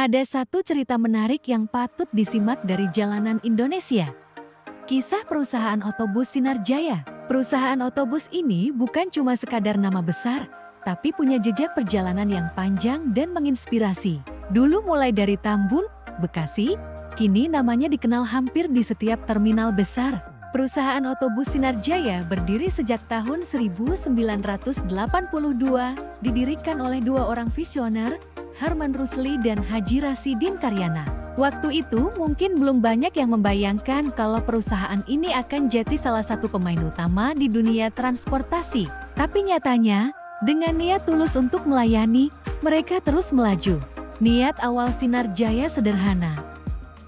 Ada satu cerita menarik yang patut disimak dari jalanan Indonesia. Kisah perusahaan otobus Sinar Jaya. Perusahaan otobus ini bukan cuma sekadar nama besar, tapi punya jejak perjalanan yang panjang dan menginspirasi. Dulu mulai dari Tambun, Bekasi, kini namanya dikenal hampir di setiap terminal besar. Perusahaan otobus Sinar Jaya berdiri sejak tahun 1982, didirikan oleh dua orang visioner, Harman Rusli dan Haji Rasidin Karyana. Waktu itu mungkin belum banyak yang membayangkan kalau perusahaan ini akan jadi salah satu pemain utama di dunia transportasi. Tapi nyatanya, dengan niat tulus untuk melayani, mereka terus melaju. Niat awal Sinar Jaya sederhana,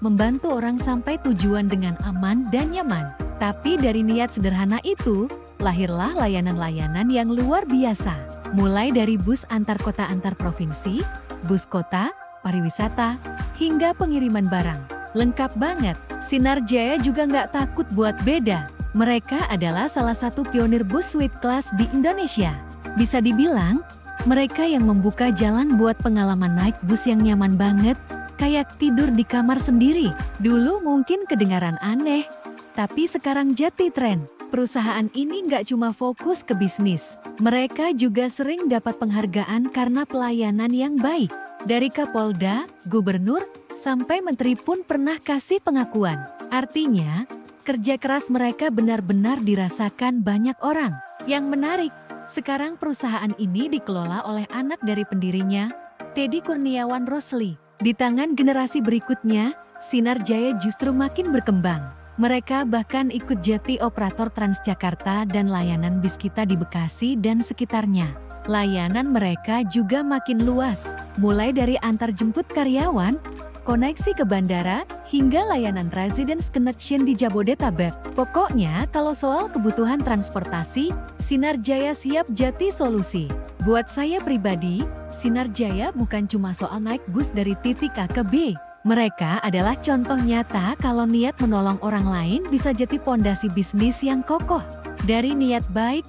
membantu orang sampai tujuan dengan aman dan nyaman. Tapi dari niat sederhana itu, lahirlah layanan-layanan yang luar biasa. Mulai dari bus antar kota antar provinsi, bus kota, pariwisata, hingga pengiriman barang. Lengkap banget, Sinar Jaya juga nggak takut buat beda. Mereka adalah salah satu pionir bus suite class di Indonesia. Bisa dibilang, mereka yang membuka jalan buat pengalaman naik bus yang nyaman banget, kayak tidur di kamar sendiri. Dulu mungkin kedengaran aneh, tapi sekarang jadi tren. Perusahaan ini nggak cuma fokus ke bisnis, mereka juga sering dapat penghargaan karena pelayanan yang baik. Dari Kapolda, Gubernur, sampai Menteri pun pernah kasih pengakuan. Artinya, kerja keras mereka benar-benar dirasakan banyak orang. Yang menarik, sekarang perusahaan ini dikelola oleh anak dari pendirinya, Teddy Kurniawan Rosli. Di tangan generasi berikutnya, Sinar Jaya justru makin berkembang. Mereka bahkan ikut jadi operator Transjakarta dan layanan bis kita di Bekasi dan sekitarnya. Layanan mereka juga makin luas, mulai dari antar jemput karyawan, koneksi ke bandara, hingga layanan residence connection di Jabodetabek. Pokoknya kalau soal kebutuhan transportasi, Sinar Jaya siap jadi solusi. Buat saya pribadi, Sinar Jaya bukan cuma soal naik bus dari titik A ke B. Mereka adalah contoh nyata kalau niat menolong orang lain bisa jadi pondasi bisnis yang kokoh. Dari niat baik,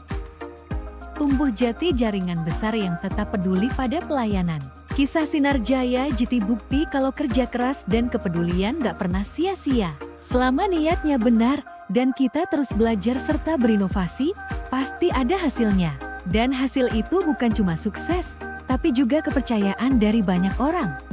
tumbuh jati jaringan besar yang tetap peduli pada pelayanan. Kisah Sinar Jaya jadi bukti kalau kerja keras dan kepedulian gak pernah sia-sia. Selama niatnya benar dan kita terus belajar serta berinovasi, pasti ada hasilnya. Dan hasil itu bukan cuma sukses, tapi juga kepercayaan dari banyak orang.